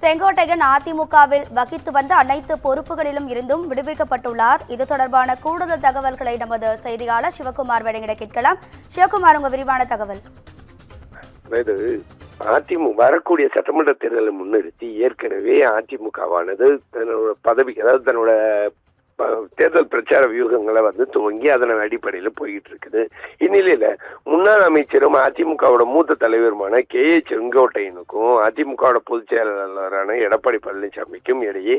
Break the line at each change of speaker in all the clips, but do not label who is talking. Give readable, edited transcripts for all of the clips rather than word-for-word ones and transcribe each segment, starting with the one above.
செங்கோட்டையன் அதிமுகவில் வகித்து வந்த அனைத்து பொறுப்புகளிலும் இருந்தும் விடுவிக்கப்பட்டுள்ளார். இது தொடர்பான கூடுதல் தகவல்களை நமது செய்தியாளர் சிவகுமார் வழங்கிட கேட்கலாம். சிவகுமார், உங்க விரிவான தகவல்.
அதிமுக வரக்கூடிய சட்டமன்ற தேர்தலை முன்னிறுத்தி ஏற்கனவே அதிமுகவானது தன்னோட பதவி, அதாவது தன்னோட தேர்தல் பிரச்சார வியூகங்களை துவங்கி அதன் அடிப்படையில் போயிட்டு இருக்குது. இந்நிலையில முன்னாள் அமைச்சரும் அதிமுகவோட மூத்த தலைவருமான செங்கோட்டையனுக்கும் அதிமுகவோட பொதுச் செயலாளரான எடப்பாடி பழனிசாமிக்கும் இடையே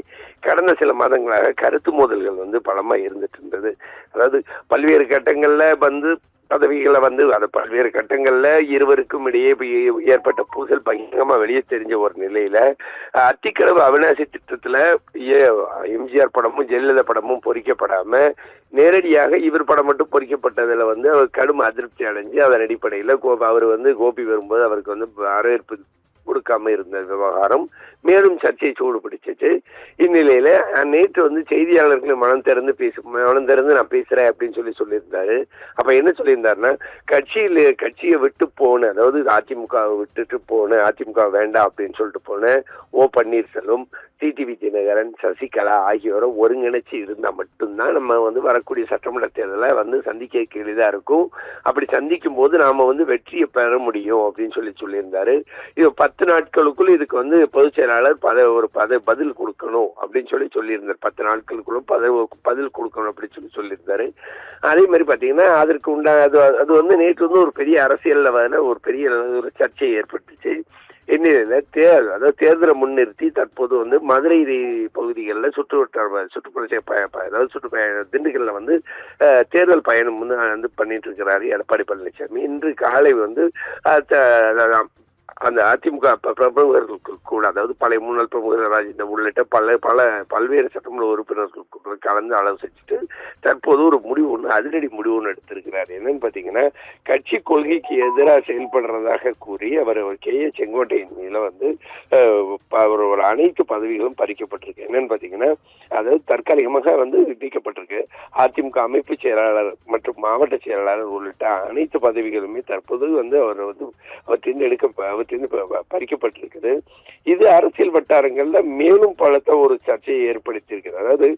கடந்த சில மாதங்களாக கருத்து மோதல்கள் பலமா இருந்துட்டு இருந்தது. அதாவது பல்வேறு கட்டங்கள்ல பதவிகளை அது பல்வேறு கட்டங்கள்ல இருவருக்கும் இடையே ஏற்பட்ட பூசல் பகிரங்கமா வெளியே தெரிஞ்ச ஒரு நிலையில அத்திக்கடவு அவிநாசி திட்டத்துல எம்ஜிஆர் படமும் ஜெயலலிதா படமும் பொறிக்கப்படாம நேரடியாக இவர் படம் மட்டும் பொறிக்கப்பட்டதுல அவர் கடும் அதிருப்தி அடைஞ்சு அதன் அடிப்படையில அவர் கோபி வரும்போது அவருக்கு வரவேற்பு கொடுக்காம இருந்த விவகாரம் மேலும் சர்ச்சையை சூடு பிடிச்சிச்சு. இந்நிலையில நேற்று செய்தியாளர்களை மனம் திறந்து நான் பேசுறேன் அப்படின்னு சொல்லியிருந்தாரு. அப்ப என்ன சொல்லியிருந்தாருன்னா, கட்சியை விட்டு போன, அதாவது அதிமுகவை விட்டுட்டு போன, அதிமுக வேண்டாம் அப்படின்னு சொல்லிட்டு போன ஓ பன்னீர்செல்வம், டிடிவி தினகரன், சசிகலா ஆகியோரை ஒருங்கிணைச்சு இருந்தா மட்டும்தான் நம்ம வரக்கூடிய சட்டமன்ற தேர்தலை சந்திக்க எளிதா இருக்கும். அப்படி சந்திக்கும் போது நாம வெற்றியை பெற முடியும் அப்படின்னு சொல்லியிருந்தாரு. இது 10 நாட்களுக்குள் இதுக்கு பொதுச் செயலாளர் பதில் கொடுக்கணும் அப்படின்னு சொல்லியிருந்தார். 10 நாட்களுக்குள்ள பதில் கொடுக்கணும் அப்படின்னு சொல்லியிருந்தாரு. அதே மாதிரி பாத்தீங்கன்னா அதற்கு உண்டான அது நேற்று ஒரு பெரிய அரசியல்ல ஒரு பெரிய ஒரு சர்ச்சை ஏற்பட்டுச்சு. என்ன தேர்தலை முன்னிறுத்தி தற்போது மதுரை பகுதிகளில் திண்டுக்கல்ல தேர்தல் பயணம் பண்ணிட்டு இருக்கிறாரு எடப்பாடி பழனிசாமி. இன்று காலை அந்த அதிமுக பிரமுகர்களுக்கு கூட, அதாவது பழைய முன்னாள் பிரமுகர் ராஜேந்திரன் உள்ளிட்ட பல்வேறு சட்டமன்ற உறுப்பினர்களுக்கு கலந்து ஆலோசிச்சுட்டு தற்போது ஒரு அதிரடி முடிவு எடுத்திருக்கிறார். என்னன்னு பாத்தீங்கன்னா, கட்சி கொள்கைக்கு எதிராக செயல்படுறதாக கூறி அவர் செங்கோட்டையின் மேல அவரோட அனைத்து பதவிகளும் பறிக்கப்பட்டிருக்கு. என்னன்னு பாத்தீங்கன்னா, அதாவது தற்காலிகமாக நீக்கப்பட்டிருக்கு. அதிமுக அமைப்பு செயலாளர் மற்றும் மாவட்ட செயலாளர் உள்ளிட்ட அனைத்து பதவிகளுமே தற்போது அவர் பறிக்கப்பட்டிருக்குது. இது அரசியல் வட்டாரங்கள்ல மேலும் பலத்த ஒரு சர்ச்சையை ஏற்படுத்தி இருக்கிறது. அதாவது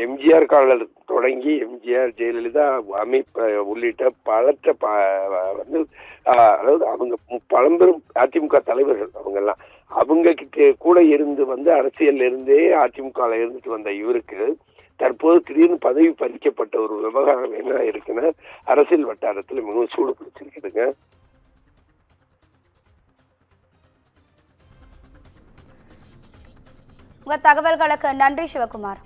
எம்ஜிஆர் காலம் தொடங்கி எம்ஜிஆர், ஜெயலலிதா அமைப்பு உள்ளிட்ட பலத்த அதாவது அவங்க பழம்பெரும் அதிமுக தலைவர்கள் அவங்க கிட்ட கூட இருந்து அரசியல் இருந்தே அதிமுக இருந்துட்டு வந்த இவருக்கு தற்போது திடீர்னு பதவி பறிக்கப்பட்ட ஒரு விவகாரம் என்ன இருக்குன்னா அரசியல் வட்டாரத்துல மிகவும் சூடு பிடிச்சிருக்குதுங்க.
உங்க தகவல்களுக்கு நன்றி சிவகுமார்.